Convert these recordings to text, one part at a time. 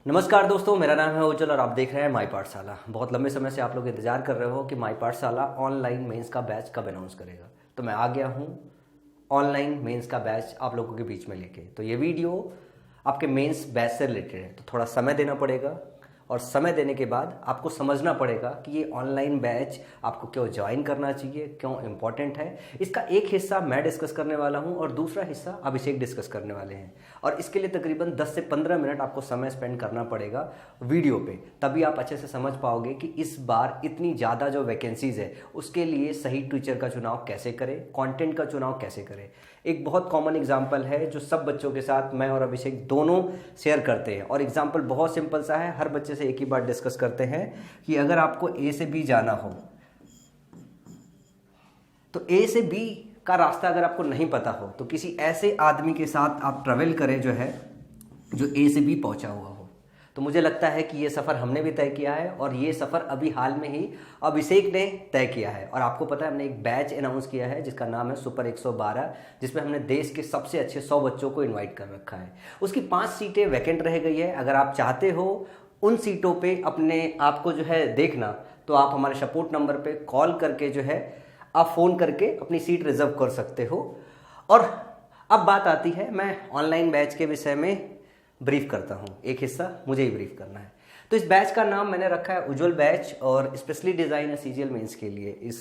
नमस्कार दोस्तों, मेरा नाम है उज्जवल और आप देख रहे हैं माई पाठशाला। बहुत लंबे समय से आप लोग इंतजार कर रहे हो कि माई पाठशाला ऑनलाइन मेंस का बैच कब अनाउंस करेगा। तो मैं आ गया हूँ ऑनलाइन मेंस का बैच आप लोगों के बीच में लेके। तो ये वीडियो आपके मेंस बैच से रिलेटेड है, तो थोड़ा समय देना पड़ेगा और समय देने के बाद आपको समझना पड़ेगा कि ये ऑनलाइन बैच आपको क्यों ज्वाइन करना चाहिए, क्यों इम्पॉर्टेंट है। इसका एक हिस्सा मैं डिस्कस करने वाला हूँ और दूसरा हिस्सा अभिषेक डिस्कस करने वाले हैं। और इसके लिए तकरीबन 10 से 15 मिनट आपको समय स्पेंड करना पड़ेगा वीडियो पे, तभी आप अच्छे से समझ पाओगे कि इस बार इतनी ज़्यादा जो वैकेंसीज़ है उसके लिए सही टीचर का चुनाव कैसे करें, कंटेंट का चुनाव कैसे करें। एक बहुत कॉमन एग्जाम्पल है जो सब बच्चों के साथ मैं और अभिषेक दोनों शेयर करते हैं, और एग्जाम्पल बहुत सिंपल सा है। हर बच्चे से एक ही बात डिस्कस करते हैं कि अगर आपको ए से बी जाना हो तो ए से बी का रास्ता अगर आपको नहीं पता हो तो किसी ऐसे आदमी के साथ आप ट्रेवल करें जो ए से बी पहुंचा हुआ हो। तो मुझे लगता है कि ये सफ़र हमने भी तय किया है और ये सफ़र अभी हाल में ही अभिषेक ने तय किया है। और आपको पता है हमने एक बैच अनाउंस किया है जिसका नाम है सुपर 112, जिसमें हमने देश के सबसे अच्छे 100 बच्चों को इन्वाइट कर रखा है। उसकी 5 सीटें वैकेंट रह गई है। अगर आप चाहते हो उन सीटों पे अपने आप को देखना, तो आप हमारे सपोर्ट नंबर पे कॉल करके आप फ़ोन करके अपनी सीट रिजर्व कर सकते हो। और अब बात आती है, मैं ऑनलाइन बैच के विषय में ब्रीफ करता हूँ। एक हिस्सा मुझे ही ब्रीफ करना है। तो इस बैच का नाम मैंने रखा है उज्जवल बैच, और स्पेशली डिज़ाइन है सीजीएल मेंस के लिए।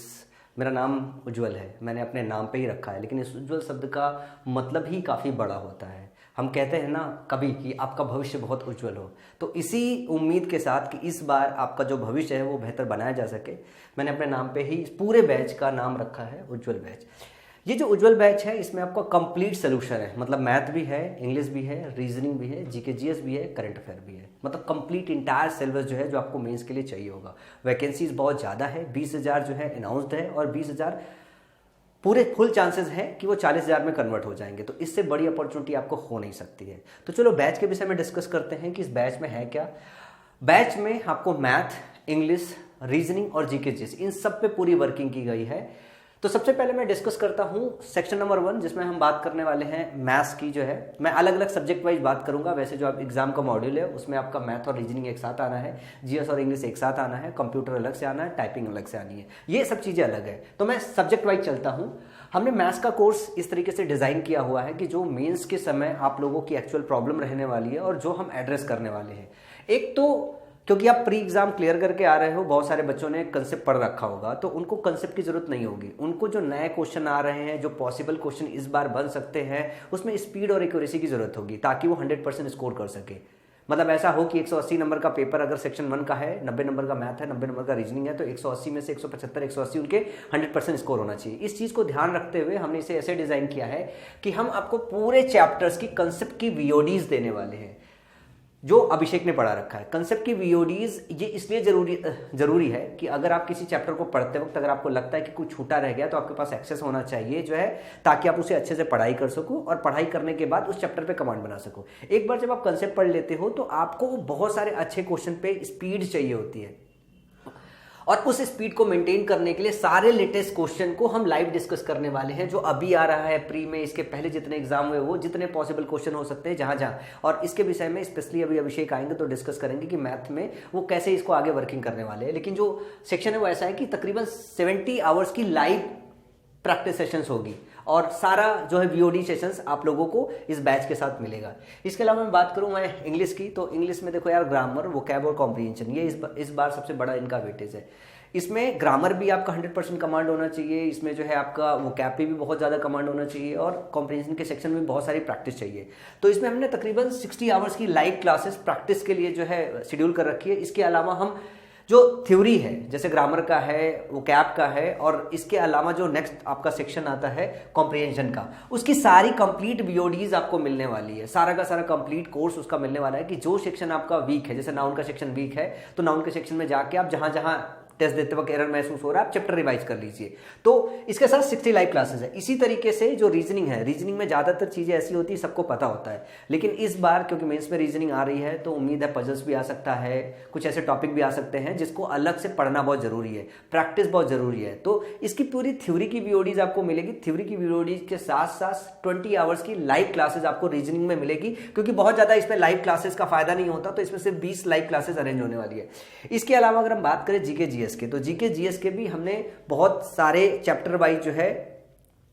मेरा नाम उज्जवल है, मैंने अपने नाम पे ही रखा है, लेकिन इस उज्जवल शब्द का मतलब ही काफ़ी बड़ा होता है। हम कहते हैं ना कभी कि आपका भविष्य बहुत उज्जवल हो, तो इसी उम्मीद के साथ कि इस बार आपका जो भविष्य है वो बेहतर बनाया जा सके, मैंने अपने नाम पे ही इस पूरे बैच का नाम रखा है उज्जवल बैच। ये जो उज्जवल बैच है इसमें आपका कंप्लीट सोल्यूशन है, मतलब मैथ भी है, इंग्लिश भी है, रीजनिंग भी है, जीके जीएस भी है, करंट अफेयर भी है, मतलब कंप्लीट इंटायर सिलेबस जो आपको मेंस के लिए चाहिए होगा। वैकेंसीज बहुत ज़्यादा है, 20,000 अनाउंस्ड है और 20,000 पूरे फुल चांसेस हैं कि वो 40,000 में कन्वर्ट हो जाएंगे। तो इससे बड़ी अपॉर्चुनिटी आपको हो नहीं सकती है। तो चलो बैच के विषय में डिस्कस करते हैं कि इस बैच में है क्या। बैच में आपको मैथ, इंग्लिश, रीजनिंग और जीके जीएस इन सब पे पूरी वर्किंग की गई है। तो सबसे पहले मैं डिस्कस करता हूँ सेक्शन नंबर 1, जिसमें हम बात करने वाले हैं मैथ्स की। मैं अलग अलग सब्जेक्ट वाइज बात करूंगा। वैसे जो आप एग्जाम का मॉड्यूल है उसमें आपका मैथ और रीजनिंग एक साथ आना है, जीएस और इंग्लिश एक साथ आना है, कंप्यूटर अलग से आना है, टाइपिंग अलग से आनी है, ये सब चीज़ें अलग है। तो मैं सब्जेक्ट वाइज चलता हूँ। हमने मैथ्स का कोर्स इस तरीके से डिज़ाइन किया हुआ है कि जो मेंस के समय आप लोगों की एक्चुअल प्रॉब्लम रहने वाली है और जो हम एड्रेस करने वाले हैं। एक तो क्योंकि आप प्री एग्जाम क्लियर करके आ रहे हो, बहुत सारे बच्चों ने कंसेप्ट पढ़ रखा होगा, तो उनको कंसेप्ट की जरूरत नहीं होगी। उनको जो नए क्वेश्चन आ रहे हैं, जो पॉसिबल क्वेश्चन इस बार बन सकते हैं, उसमें स्पीड और एक्यूरेसी की जरूरत होगी ताकि वो 100% स्कोर कर सके। मतलब ऐसा हो कि 180 नंबर का पेपर अगर सेक्शन 1 का है, 90 नंबर का मैथ है, 90 नंबर का रीजनिंग है, तो 180 में से 175 180 उनके 100% स्कोर होना चाहिए। इस चीज़ को ध्यान रखते हुए हमने इसे ऐसे डिज़ाइन किया है कि हम आपको पूरे चैप्टर्स की कंसेप्ट की वीओडीज देने वाले हैं, जो अभिषेक ने पढ़ा रखा है। कंसेप्ट की वीओडीज ये इसलिए जरूरी है कि अगर आप किसी चैप्टर को पढ़ते वक्त अगर आपको लगता है कि कुछ छूटा रह गया, तो आपके पास एक्सेस होना चाहिए ताकि आप उसे अच्छे से पढ़ाई कर सको और पढ़ाई करने के बाद उस चैप्टर पे कमांड बना सको। एक बार जब आप कंसेप्ट पढ़ लेते हो तो आपको बहुत सारे अच्छे क्वेश्चन पे स्पीड चाहिए होती है, और उस स्पीड को मेंटेन करने के लिए सारे लेटेस्ट क्वेश्चन को हम लाइव डिस्कस करने वाले हैं। जो अभी आ रहा है प्री में, इसके पहले जितने एग्जाम हुए वो जितने पॉसिबल क्वेश्चन हो सकते हैं जहां। और इसके विषय में स्पेशली अभी अभिषेक आएंगे तो डिस्कस करेंगे कि मैथ में वो कैसे इसको आगे वर्किंग करने वाले हैं। लेकिन जो सेक्शन है वो ऐसा है कि तकरीबन 70 आवर्स की लाइव प्रैक्टिस सेशंस होगी और सारा वीओडी सेशंस आप लोगों को इस बैच के साथ मिलेगा। इसके अलावा मैं बात करूं मैं इंग्लिश की, तो इंग्लिश में देखो यार, ग्रामर, वोकैब और कॉम्प्रिहेंशन, ये इस बार सबसे बड़ा इनका वेटेज है। इसमें ग्रामर भी आपका 100% कमांड होना चाहिए, इसमें आपका वोकैब पे भी बहुत ज़्यादा कमांड होना चाहिए, और कॉम्प्रिहेंशन के सेक्शन में बहुत सारी प्रैक्टिस चाहिए। तो इसमें हमने तकरीबन 60 आवर्स की लाइव क्लासेस प्रैक्टिस के लिए शेड्यूल कर रखी है। इसके अलावा हम जो थ्योरी है, जैसे ग्रामर का है, वोकैब का है, और इसके अलावा जो नेक्स्ट आपका सेक्शन आता है कॉम्प्रिहेंशन का, उसकी सारी कंप्लीट वीओडीज आपको मिलने वाली है। सारा का सारा कंप्लीट कोर्स उसका मिलने वाला है कि जो सेक्शन आपका वीक है, जैसे नाउन का सेक्शन वीक है तो नाउन के सेक्शन में जाके आप जहां टेस्ट देते वक्त एरर महसूस हो रहा है, आप चैप्टर रिवाइज कर लीजिए। तो इसके साथ 60 लाइव क्लासेस है। इसी तरीके से जो रीजनिंग है, रीजनिंग में ज़्यादातर चीज़ें ऐसी होती है सबको पता होता है, लेकिन इस बार क्योंकि मेंस में रीजनिंग आ रही है तो उम्मीद है पजल्स भी आ सकता है, कुछ ऐसे टॉपिक भी आ सकते हैं जिसको अलग से पढ़ना बहुत ज़रूरी है, प्रैक्टिस बहुत ज़रूरी है। तो इसकी पूरी थ्योरी की वीडियोज आपको मिलेगी, थ्योरी की वीडियोज के साथ साथ 20 आवर्स की लाइव क्लासेस आपको रीजनिंग में मिलेगी, क्योंकि बहुत ज़्यादा इसमें लाइव क्लासेस का फायदा नहीं होता, तो इसमें सिर्फ 20 लाइव क्लासेस अरेंज होने वाली है। इसके अलावा अगर हम बात करें जीके जीएस के, तो जीके जीएस के भी हमने बहुत सारे चैप्टर वाइज जो है,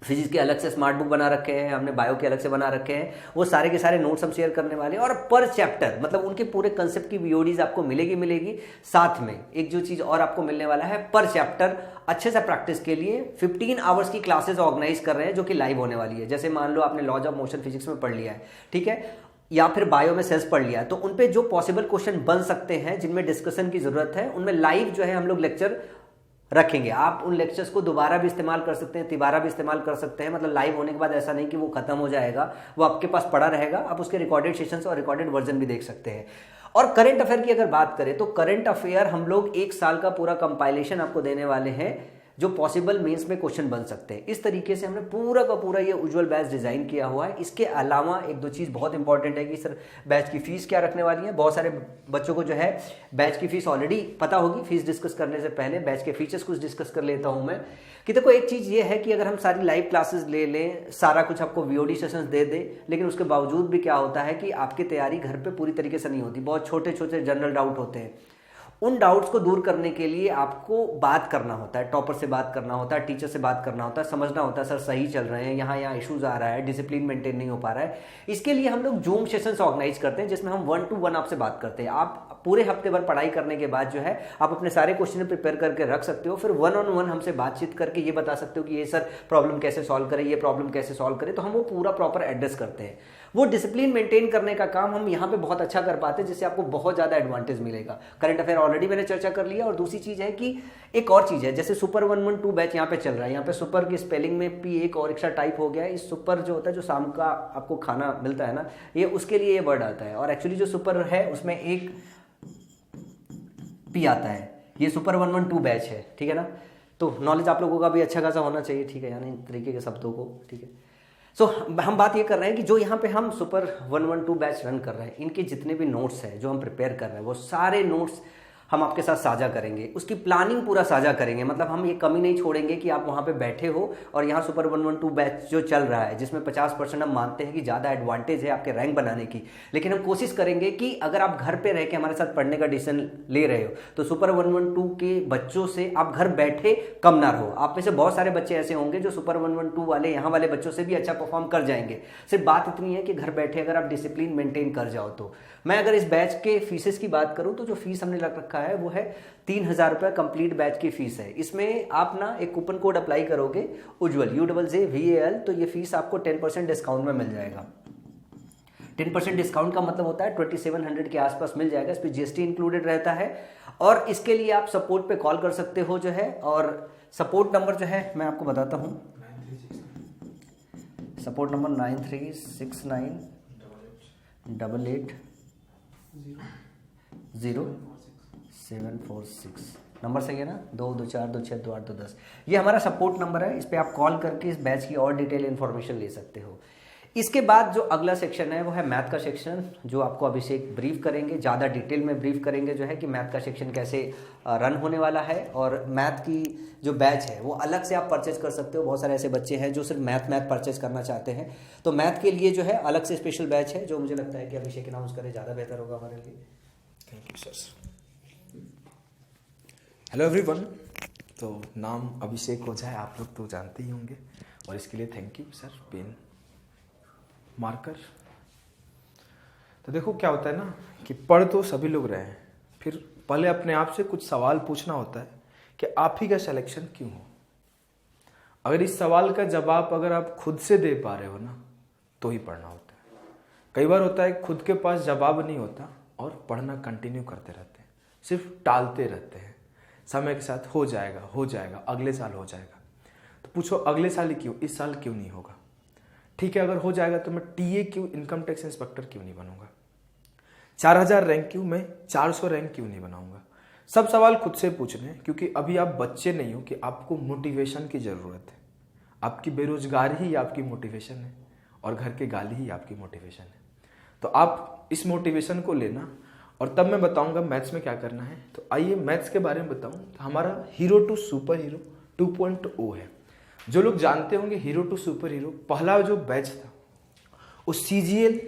फिजिक्स के अलग से स्मार्ट बुक बना रखे हैं हमने, बायो के अलग से बना रखे हैं, वो सारे के सारे नोट्स हम शेयर करने वाले हैं। और पर चैप्टर मतलब उनके पूरे कंसेप्ट की वीडियोज आपको मिलेगी। साथ में एक जो चीज़ और आपको मिलने वाला है, पर चैप्टर अच्छे से प्रैक्टिस के लिए 15 आवर्स की क्लासेस ऑर्गेनाइज कर रहे हैं जो कि लाइव होने वाली है। जैसे मान लो आपने लॉज ऑफ मोशन फिजिक्स में पढ़ लिया है, ठीक है, या फिर बायो में सेल्स पढ़ लिया, तो उन पे जो पॉसिबल क्वेश्चन बन सकते हैं जिनमें डिस्कशन की जरूरत है, उनमें लाइव जो है हम लोग लेक्चर रखेंगे। आप उन लेक्चर्स को दोबारा भी इस्तेमाल कर सकते हैं, तिबारा भी इस्तेमाल कर सकते हैं। मतलब लाइव होने के बाद ऐसा नहीं कि वो खत्म हो जाएगा, वो आपके पास पड़ा रहेगा, आप उसके रिकॉर्डेड सेशंस और रिकॉर्डेड वर्जन भी देख सकते हैं। और करंट अफेयर की अगर बात करें तो करंट अफेयर हम लोग 1 साल का पूरा कंपाइलेशन आपको देने वाले हैं जो पॉसिबल मेंस में क्वेश्चन बन सकते हैं। इस तरीके से हमने पूरा का पूरा ये उज्जवल बैच डिजाइन किया हुआ है। इसके अलावा एक दो चीज़ बहुत इंपॉर्टेंट है कि सर बैच की फीस क्या रखने वाली है। बहुत सारे बच्चों को जो है बैच की फीस ऑलरेडी पता होगी। फीस डिस्कस करने से पहले बैच के फीचर्स कुछ डिस्कस कर लेता हूं मैं कि देखो एक चीज़ ये है कि अगर हम सारी लाइव क्लासेस ले लें, सारा कुछ आपको वीओडी सेशंस दे दे, लेकिन उसके बावजूद भी क्या होता है कि आपकी तैयारी घर पे पूरी तरीके से नहीं होती। बहुत छोटे छोटे जनरल डाउट होते हैं। उन डाउट्स को दूर करने के लिए आपको बात करना होता है, टॉपर से बात करना होता है, टीचर से बात करना होता है, समझना होता है सर सही चल रहे हैं, यहाँ इश्यूज आ रहा है, डिसिप्लिन मेंटेन नहीं हो पा रहा है। इसके लिए हम लोग जूम सेशंस ऑर्गेनाइज करते हैं जिसमें हम 1 to 1 आपसे बात करते हैं। आप पूरे हफ्ते भर पढ़ाई करने के बाद जो है आप अपने सारे क्वेश्चन प्रिपेयर करके रख सकते हो, फिर 1-on-1 हमसे बातचीत करके ये बता सकते हो कि ये सर प्रॉब्लम कैसे सॉल्व करें, ये प्रॉब्लम कैसे सॉल्व करें, तो हम वो पूरा प्रॉपर एड्रेस करते हैं। वो डिसिप्लिन मेंटेन करने का काम हम यहाँ पे बहुत अच्छा कर पाते हैं, जिससे आपको बहुत ज़्यादा एडवांटेज मिलेगा। करंट अफेयर ऑलरेडी मैंने चर्चा कर लिया। और दूसरी चीज़ है कि एक और चीज़ है, जैसे सुपर 112 बैच यहाँ पे चल रहा है। यहाँ पे सुपर की स्पेलिंग में पी एक और एक्स्ट्रा टाइप हो गया है। इस सुपर जो होता है, जो शाम का आपको खाना मिलता है ना, ये उसके लिए ये वर्ड आता है। और एक्चुअली जो सुपर है उसमें एक पी आता है। ये सुपर 112 बैच है, ठीक है ना। तो नॉलेज आप लोगों का भी अच्छा खासा होना चाहिए, ठीक है, यानी तरीके के शब्दों को, ठीक है। सो हम बात ये कर रहे हैं कि जो यहाँ पे हम सुपर 112 बैच रन कर रहे हैं, इनके जितने भी नोट्स हैं जो हम प्रिपेयर कर रहे हैं, वो सारे नोट्स हम आपके साथ साझा करेंगे। उसकी प्लानिंग पूरा साझा करेंगे। मतलब हम ये कमी नहीं छोड़ेंगे कि आप वहाँ पे बैठे हो और यहाँ सुपर 112 बैच जो चल रहा है, जिसमें 50% हम मानते हैं कि ज़्यादा एडवांटेज है आपके रैंक बनाने की, लेकिन हम कोशिश करेंगे कि अगर आप घर पे रह के हमारे साथ पढ़ने का डिसीजन ले रहे हो तो सुपर 112 के बच्चों से आप घर बैठे कम ना रहो। आप में से बहुत सारे बच्चे ऐसे होंगे जो सुपर 112 वाले यहाँ वाले बच्चों से भी अच्छा परफॉर्म कर जाएंगे। सिर्फ बात इतनी है कि घर बैठे अगर आप डिसिप्लिन मेंटेन कर जाओ तो। मैं अगर इस बैच के फीसेस की बात करूं तो जो फीस हमने रख रखा है वो है 3000 रुपये कंप्लीट बैच की फीस है। इसमें आप ना एक कूपन कोड अप्लाई करोगे उज्जवल UJJVAL, तो ये फीस आपको 10% डिस्काउंट में मिल जाएगा। 10% डिस्काउंट का मतलब होता है 2700 के आसपास मिल जाएगा। इस पर GST इंक्लूडेड रहता है। और इसके लिए आप सपोर्ट पे कॉल कर सकते हो जो है, और सपोर्ट नंबर जो है मैं आपको बताता हूँ। सपोर्ट नंबर 9369880746 नंबर सही है ना, 224262810। ये हमारा सपोर्ट नंबर है। इस पर आप कॉल करके इस बैच की और डिटेल इन्फॉर्मेशन ले सकते हो। इसके बाद जो अगला सेक्शन है वो है मैथ का सेक्शन, जो आपको अभिषेक ब्रीफ करेंगे, ज़्यादा डिटेल में ब्रीफ करेंगे जो है कि मैथ का सेक्शन कैसे रन होने वाला है। और मैथ की जो बैच है वो अलग से आप परचेज कर सकते हो। बहुत सारे ऐसे बच्चे हैं जो सिर्फ मैथ परचेज करना चाहते हैं, तो मैथ के लिए जो है अलग से स्पेशल बैच है, जो मुझे लगता है कि अभिषेक अनाउंस करे ज़्यादा बेहतर होगा हमारे लिए। Thank you sir. Hello everyone, तो नाम अभिषेक ओझा है, आप लोग तो जानते ही होंगे, और इसके लिए thank you sir. Pen marker. तो देखो क्या होता है ना कि पढ़ तो सभी लोग रहे हैं, फिर पहले अपने आप से कुछ सवाल पूछना होता है कि आप ही का सिलेक्शन क्यों हो। अगर इस सवाल का जवाब अगर आप खुद से दे पा रहे हो ना, तो ही पढ़ना होता है। कई बार होता है खुद के पास जवाब नहीं होता और पढ़ना कंटिन्यू करते रहते हैं, सिर्फ टालते रहते हैं। समय के साथ हो जाएगा, अगले साल हो जाएगा। तो पूछो अगले साल ही क्यों, इस साल क्यों नहीं होगा। ठीक है, अगर हो जाएगा तो मैं टीए क्यों, इनकम टैक्स इंस्पेक्टर क्यों नहीं बनूंगा। 4000 रैंक क्यों, मैं 400 रैंक क्यों नहीं बनाऊंगा। सब सवाल खुद से पूछने हैं, क्योंकि अभी आप बच्चे नहीं हो कि आपको मोटिवेशन की ज़रूरत है। आपकी बेरोजगारी ही आपकी मोटिवेशन है और घर के गाली ही आपकी मोटिवेशन है। तो आप इस मोटिवेशन को लेना, और तब मैं बताऊंगा मैथ्स में क्या करना है। तो आइए मैथ्स के बारे में बताऊं। तो हमारा हीरो टू सुपर हीरो 2.0 है। जो लोग जानते होंगे हीरो टू सुपर हीरो, पहला जो बैच था वो CGL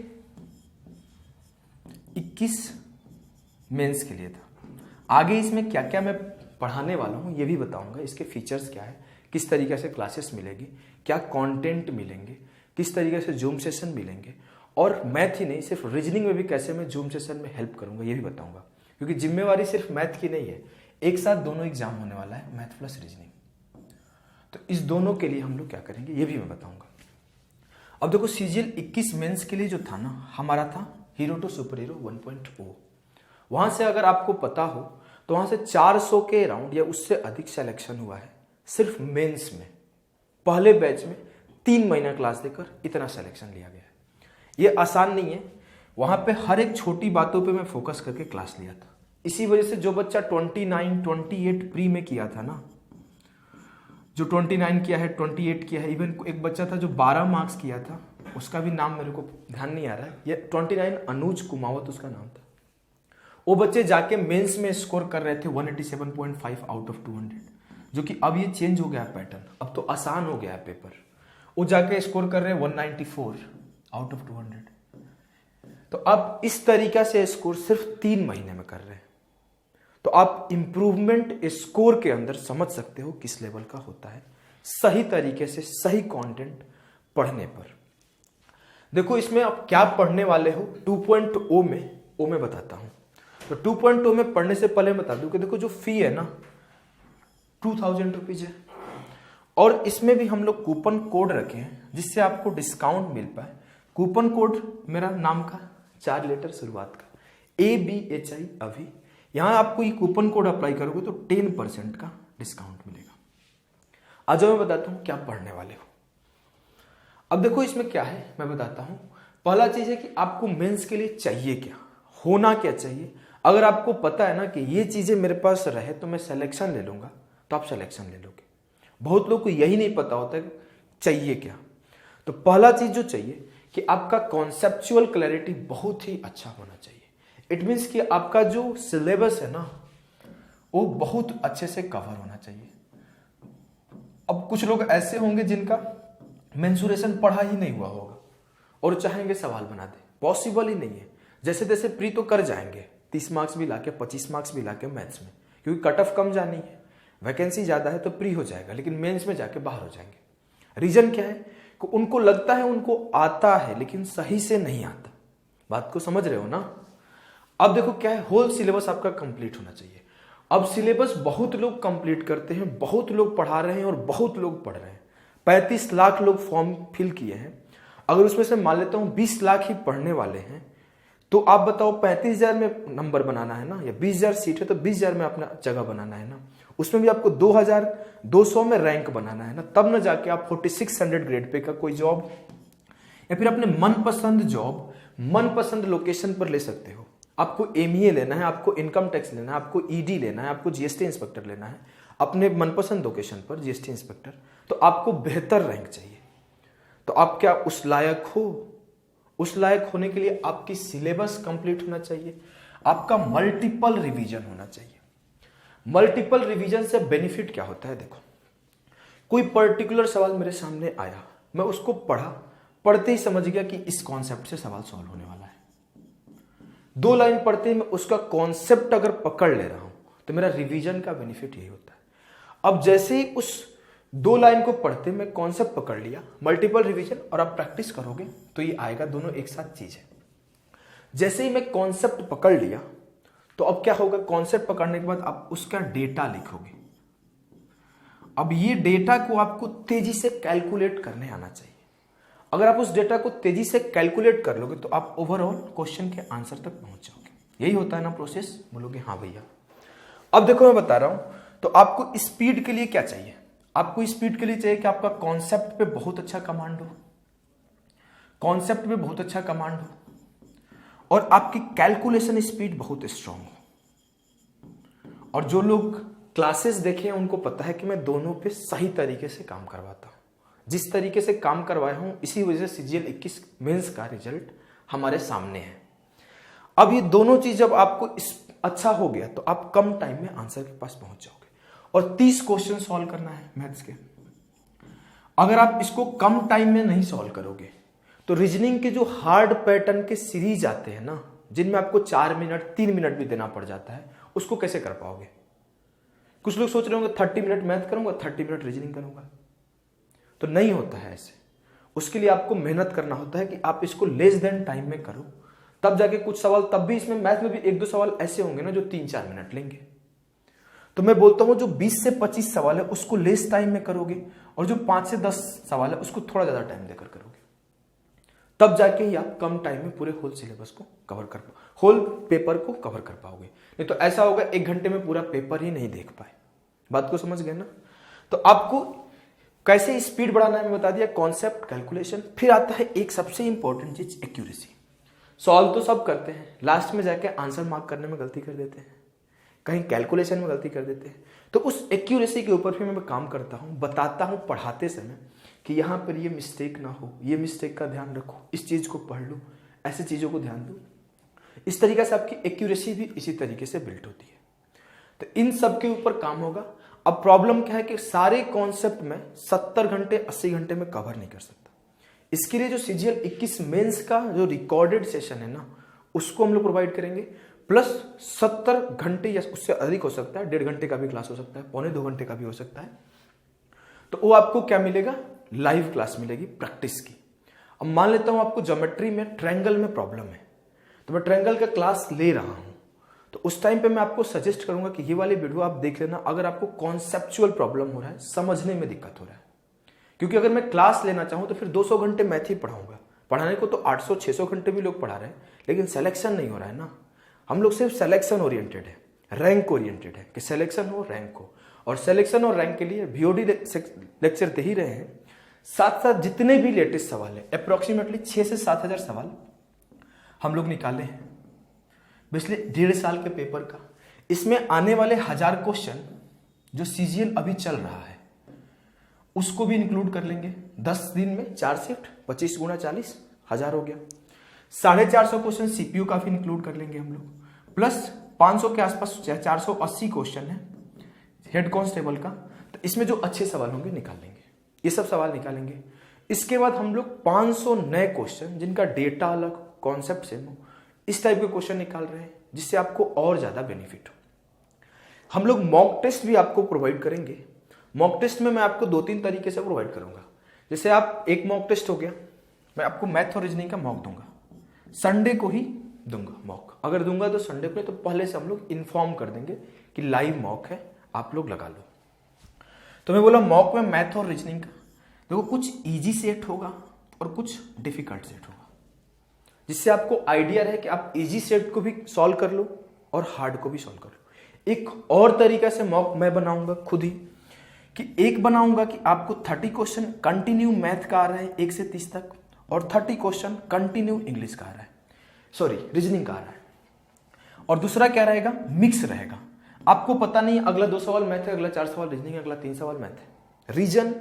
21 मेंस के लिए था। आगे इसमें क्या क्या मैं पढ़ाने वाला हूँ ये भी बताऊंगा, इसके फीचर्स क्या है, किस तरीके से क्लासेस मिलेगी, क्या कंटेंट मिलेंगे, किस तरीके से जूम सेशन मिलेंगे, और मैथ ही नहीं सिर्फ रीजनिंग में भी कैसे मैं जूम सेशन में हेल्प करूंगा ये भी बताऊंगा। क्योंकि जिम्मेवारी सिर्फ मैथ की नहीं है, एक साथ दोनों एग्जाम होने वाला है, मैथ प्लस रीजनिंग। तो इस दोनों के लिए हम लोग क्या करेंगे ये भी मैं बताऊंगा। अब देखो CGL 21 मेंस के लिए जो था ना, हमारा था हीरो टू सुपर हीरो 1.0। वहां से अगर आपको पता हो तो वहां से 400 के राउंड या उससे अधिक सिलेक्शन हुआ है सिर्फ मेंस में। पहले बैच में 3 महीना क्लास देकर इतना सिलेक्शन लिया गया है। ये आसान नहीं है, वहां पे हर एक छोटी बातों पे मैं फोकस करके क्लास लिया था। इसी वजह से जो बच्चा 29, 28 प्री में किया था ना, जो 29 किया है, 28 किया है, इवन एक बच्चा था जो 12 मार्क्स किया था, उसका भी नाम मेरे को ध्यान नहीं आ रहा है, ये 29 अनुज कुमावत उसका नाम था। वो बच्चे जाके मेंस में स्कोर कर रहे थे 187.5 आउट ऑफ 200, जो कि अब ये चेंज हो गया पैटर्न, अब तो आसान हो गया है पेपर। वो जाके स्कोर कर रहे हैं 194 आउट ऑफ 200। तो अब इस तरीका से स्कोर सिर्फ 3 महीने में कर रहे हैं। तो आप इंप्रूवमेंट स्कोर के अंदर समझ सकते हो किस लेवल का होता है, सही तरीके से सही कंटेंट पढ़ने पर। देखो इसमें आप क्या पढ़ने वाले हो 2.0 में, वो मैं बताता हूं। तो 2.0 में पढ़ने से पहले बता दूं कि देखो जो फी है ना 2000 रुपीज है, और इसमें भी हम लोग कूपन कोड रखे हैं जिससे आपको डिस्काउंट मिल पाए। कूपन कोड मेरा नाम का 4 लेटर शुरुआत का ABHI अभी, यहां आपको ये कूपन कोड अप्लाई करोगे तो 10% का डिस्काउंट मिलेगा। आज मैं बताता हूं क्या पढ़ने वाले हो। अब देखो इसमें क्या है मैं बताता हूं। पहला चीज है कि आपको मेंस के लिए चाहिए क्या, होना क्या चाहिए। अगर आपको पता है ना कि ये चीजें मेरे पास रहे तो मैं सिलेक्शन ले लूंगा, तो आप सिलेक्शन ले लोगे। बहुत लोग को यही नहीं पता होता है चाहिए क्या। तो पहला चीज जो चाहिए कि आपका कॉन्सेप्चुअल क्लैरिटी बहुत ही अच्छा होना चाहिए। इट मीन्स कि आपका जो सिलेबस है ना वो बहुत अच्छे से कवर होना चाहिए। अब कुछ लोग ऐसे होंगे जिनका मेंसुरेशन पढ़ा ही नहीं हुआ होगा और चाहेंगे सवाल बना दे, पॉसिबल ही नहीं है। जैसे तैसे प्री तो कर जाएंगे, 30 मार्क्स भी लाके 25 मार्क्स भी लाके मैथ्स में, क्योंकि कट ऑफ कम जानी है, वैकेंसी ज्यादा है तो प्री हो जाएगा, लेकिन मेंस में जाके बाहर हो जाएंगे। रीजन क्या है कि उनको लगता है उनको आता है लेकिन सही से नहीं आता। बात को समझ रहे हो ना। अब देखो क्या है, होल सिलेबस आपका कंप्लीट होना चाहिए। अब सिलेबस बहुत लोग कंप्लीट करते हैं, बहुत लोग पढ़ा रहे हैं और बहुत लोग पढ़ रहे हैं। 35 लाख लोग फॉर्म फिल किए हैं। अगर उसमें से मान लेता हूं 20 लाख ही पढ़ने वाले हैं, तो आप बताओ 35,000 में नंबर बनाना है ना, या 20,000 सीट है तो 20,000 में अपना जगह बनाना है ना। उसमें भी आपको 2,200 में रैंक बनाना है ना, तब न जाके आप 4600 ग्रेड पे का कोई जॉब या फिर अपने मनपसंद जॉब मनपसंद लोकेशन पर ले सकते हो। आपको MEA लेना है, आपको इनकम टैक्स लेना है, आपको ED लेना है, आपको GST इंस्पेक्टर लेना है अपने मनपसंद लोकेशन पर, GST इंस्पेक्टर, तो आपको बेहतर रैंक चाहिए। तो आप क्या उस लायक हो? उस लायक होने के लिए आपकी सिलेबस कंप्लीट होना चाहिए, आपका मल्टीपल रिवीजन होना चाहिए। मल्टीपल रिवीजन से बेनिफिट क्या होता है, देखो कोई पर्टिकुलर सवाल मेरे सामने आया, मैं उसको पढ़ा, पढ़ते ही समझ गया कि इस कॉन्सेप्ट से सवाल सॉल्व होने वाला है। 2 लाइन पढ़ते ही मैं उसका कॉन्सेप्ट अगर पकड़ ले रहा हूं तो मेरा रिवीजन का बेनिफिट यही होता है। अब जैसे ही उस 2 लाइन को पढ़ते मैं कॉन्सेप्ट पकड़ लिया, मल्टीपल रिवीजन, और आप प्रैक्टिस करोगे तो ये आएगा, दोनों एक साथ चीज है। जैसे ही मैं कॉन्सेप्ट पकड़ लिया तो अब क्या होगा, कॉन्सेप्ट पकड़ने के बाद आप उसका डेटा लिखोगे। अब ये डेटा को आपको तेजी से कैलकुलेट करने आना चाहिए। अगर आप उस डेटा को तेजी से कैलकुलेट कर लोगे तो आप ओवरऑल क्वेश्चन के आंसर तक पहुंच जाओगे। यही होता है ना प्रोसेस, बोलोगे हाँ भैया। अब देखो मैं बता रहा हूं, तो आपको स्पीड के लिए क्या चाहिए, आपको स्पीड के लिए चाहिए कि आपका कॉन्सेप्ट पे बहुत अच्छा कमांड हो, कॉन्सेप्ट पे बहुत अच्छा कमांड हो, और आपकी कैलकुलेशन स्पीड बहुत स्ट्रांग हो। और जो लोग क्लासेस देखे हैं उनको पता है कि मैं दोनों पे सही तरीके से काम करवाता हूँ। जिस तरीके से काम करवाया हूँ इसी वजह से CGL 21 मेंस का रिजल्ट हमारे सामने है। अब ये दोनों चीज जब आपको अच्छा हो गया तो आप कम टाइम में आंसर के पास पहुंच जाओगे। और 30 क्वेश्चन सॉल्व करना है मैथ्स के। अगर आप इसको कम टाइम में नहीं सॉल्व करोगे तो रीजनिंग के जो हार्ड पैटर्न के सीरीज आते हैं ना, जिनमें आपको 4 मिनट 3 मिनट भी देना पड़ जाता है, उसको कैसे कर पाओगे? कुछ लोग सोच रहे होंगे 30 मिनट मैथ करूंगा 30 मिनट रीजनिंग करूंगा, तो नहीं होता है ऐसे। उसके लिए आपको मेहनत करना होता है कि आप इसको लेस देन टाइम में करो, तब जाके कुछ सवाल, तब भी इसमें मैथ में भी 1-2 सवाल ऐसे होंगे ना जो 3-4 मिनट लेंगे। तो मैं बोलता हूं जो 20 से 25 सवाल है उसको लेस टाइम में करोगे, और जो 5 से 10 सवाल है उसको थोड़ा ज्यादा टाइम देकर करोगे, तब जाके ही आप कम टाइम में पूरे होल सिलेबस को कवर कर पाओ, होल पेपर को कवर कर पाओगे। नहीं तो ऐसा होगा 1 घंटे में पूरा पेपर ही नहीं देख पाए। बात को समझ गए ना? तो आपको कैसे स्पीड बढ़ाना है मैं बता दिया, कॉन्सेप्ट, कैलकुलेशन। फिर आता है एक सबसे इंपॉर्टेंट चीज, एक्यूरेसी। सॉल्व तो सब करते हैं, लास्ट में जाके आंसर मार्क करने में गलती कर देते हैं, कहीं कैलकुलेशन में गलती कर देते हैं। तो उस एक्यूरेसी के ऊपर भी मैं काम करता हूं, बताता हूं पढ़ाते समय कि यहां पर ये मिस्टेक ना हो, ये मिस्टेक का ध्यान रखो, इस चीज को पढ़ लो, ऐसी चीजों को ध्यान दो। इस तरीके से आपकी एक्यूरेसी भी इसी तरीके से बिल्ट होती है। तो इन सब के ऊपर काम होगा। अब प्रॉब्लम क्या है कि सारे कॉन्सेप्ट में 70 घंटे 80 घंटे में कवर नहीं कर सकता। इसके लिए जो CGL 21 मेंस का जो रिकॉर्डेड सेशन है ना, उसको हम लोग प्रोवाइड करेंगे, प्लस 70 घंटे या उससे अधिक हो सकता है, 1.5 घंटे का भी क्लास हो सकता है, 1.25-2 घंटे का भी हो सकता है। तो वो आपको क्या मिलेगा? लाइव क्लास मिलेगी प्रैक्टिस की। अब मान लेता हूं आपको ज्योमेट्री में ट्रायंगल में प्रॉब्लम है, तो मैं ट्रायंगल का क्लास ले रहा हूं, तो उस टाइम पे मैं आपको सजेस्ट करूंगा कि ये वाली वीडियो आप देख लेना अगर आपको कॉन्सेप्चुअल प्रॉब्लम हो रहा है, समझने में दिक्कत हो रहा है। क्योंकि अगर मैं क्लास लेना चाहूं तो फिर 200 घंटे मैथ ही पढ़ाऊंगा। पढ़ाने को तो 800-600 घंटे भी लोग पढ़ा रहे हैं, लेकिन सिलेक्शन नहीं हो रहा है ना। हम लोग सिर्फ सिलेक्शन ओरिएंटेड है, रैंक ओरिएंटेड है कि सिलेक्शन हो, रैंक हो। और सिलेक्शन और रैंक के लिए VOD लेक्चर दे ही रहे हैं। साथ साथ जितने भी लेटेस्ट सवाल है, अप्रोक्सीमेटली 6 से 7 हजार सवाल हम लोग निकाले हैं पिछले 1.5 साल के पेपर का। इसमें आने वाले 1000 क्वेश्चन जो CGL अभी चल रहा है उसको भी इंक्लूड कर लेंगे। 10 दिन में 4 शिफ्ट, 25 गुणा 40, 1000 हो गया। 450 क्वेश्चन CPU का भी इंक्लूड कर लेंगे हम लोग, प्लस 500 के आसपास 480 क्वेश्चन है हेड कांस्टेबल का। तो इसमें जो अच्छे सवाल होंगे निकाल लेंगे, ये सब सवाल निकालेंगे। इसके बाद हम लोग 500 नए क्वेश्चन जिनका डेटा अलग, कॉन्सेप्ट सेम हो, इस टाइप के क्वेश्चन निकाल रहे हैं, जिससे आपको और ज्यादा बेनिफिट हो। हम लोग मॉक टेस्ट भी आपको प्रोवाइड करेंगे। मॉक टेस्ट में मैं आपको 2-3 तरीके से प्रोवाइड करूंगा। जैसे आप एक मॉक टेस्ट हो गया, मैं आपको मैथ और रीजनिंग का मॉक दूंगा, संडे को ही दूंगा मॉक। अगर दूंगा तो संडे को, तो पहले से हम लोग इन्फॉर्म कर देंगे कि लाइव मॉक है, आप लोग लगा लो। तो मैं बोला मॉक में मैथ और रीजनिंग का देखो, कुछ इजी सेट होगा और कुछ डिफिकल्ट सेट होगा, जिससे आपको आइडिया रहे कि आप इजी सेट को भी सॉल्व कर लो और हार्ड को भी सॉल्व कर लो। एक और तरीका से मॉक मैं बनाऊंगा खुद ही, कि एक बनाऊंगा कि आपको 30 क्वेश्चन कंटिन्यू मैथ का आ रहा है 1 से 30 तक, और 30 क्वेश्चन कंटिन्यू इंग्लिश का आ रहा है, सॉरी रीजनिंग का आ रहा है। और दूसरा क्या रहेगा? मिक्स रहेगा। आपको पता नहीं अगला 2 सवाल मैथ है, अगला 4 सवाल रीजनिंग है, अगला 3 सवाल मैथ है। रीजन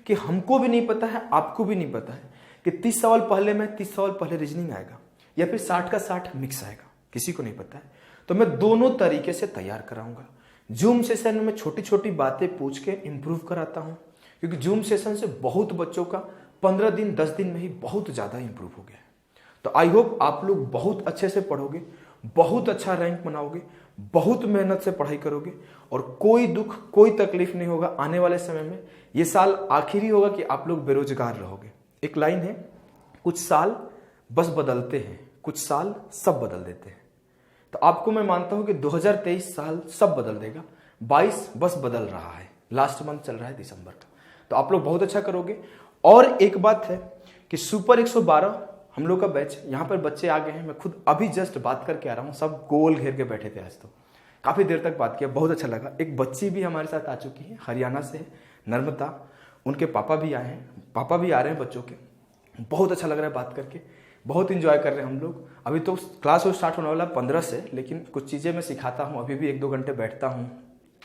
कि हमको भी नहीं पता है, आपको भी नहीं पता है कि 30 सवाल पहले मैथ, 30 सवाल पहले रीजनिंग आएगा, या फिर 60 का 60 मिक्स आएगा, किसी को नहीं पता है। तो मैं दोनों तरीके से तैयार कराऊंगा। जूम सेशन में मैं छोटी छोटी बातें पूछ के इंप्रूव कराता हूं, क्योंकि जूम सेशन से बहुत बच्चों का 15 दिन 10 दिन में ही बहुत ज्यादा इंप्रूव हो गया है। तो आई होप आप लोग बहुत अच्छे से पढ़ोगे, बहुत अच्छा रैंक बनाओगे, बहुत मेहनत से पढ़ाई करोगे, और कोई दुख कोई तकलीफ नहीं होगा आने वाले समय में। ये साल आखिरी होगा कि आप लोग बेरोजगार रहोगे। एक लाइन है, कुछ साल बस बदलते हैं, कुछ साल सब बदल देते हैं। तो आपको मैं मानता हूं कि 2023 साल सब बदल देगा। 22 बस बदल रहा है, लास्ट मंथ चल रहा है दिसंबर का। तो आप लोग बहुत अच्छा करोगे। और एक बात है कि सुपर 112 हम लोग का बैच, यहाँ पर बच्चे आ गए हैं। मैं खुद अभी जस्ट बात करके आ रहा हूँ, सब गोल घेर के बैठे थे। आज तो काफी देर तक बात किया, बहुत अच्छा लगा। एक बच्ची भी हमारे साथ आ चुकी है, हरियाणा से, नर्मदा, उनके पापा भी आए हैं, पापा भी आ रहे हैं बच्चों के। बहुत अच्छा लग रहा है बात करके, बहुत इंजॉय कर रहे हैं हम लोग। अभी तो क्लास स्टार्ट होने वाला 15 से, लेकिन कुछ चीज़ें मैं सिखाता हूँ, अभी भी 1-2 घंटे बैठता हूँ,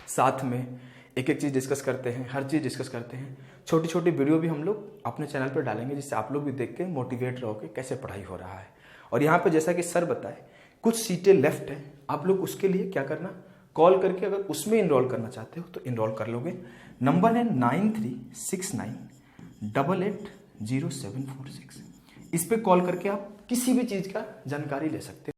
साथ में एक एक चीज़ डिस्कस करते हैं, हर चीज़ डिस्कस करते हैं। छोटी छोटी वीडियो भी हम लोग अपने चैनल पर डालेंगे, जिससे आप लोग भी देख के मोटिवेट रहोगे कैसे पढ़ाई हो रहा है। और यहाँ पे जैसा कि सर बताए, कुछ सीटें लेफ्ट है, आप लोग उसके लिए क्या करना, कॉल करके अगर उसमें इनरोल करना चाहते हो तो इनरोल कर लोगे। नंबर है 9369880746। इस पे कॉल करके आप किसी भी चीज़ का जानकारी ले सकते हो।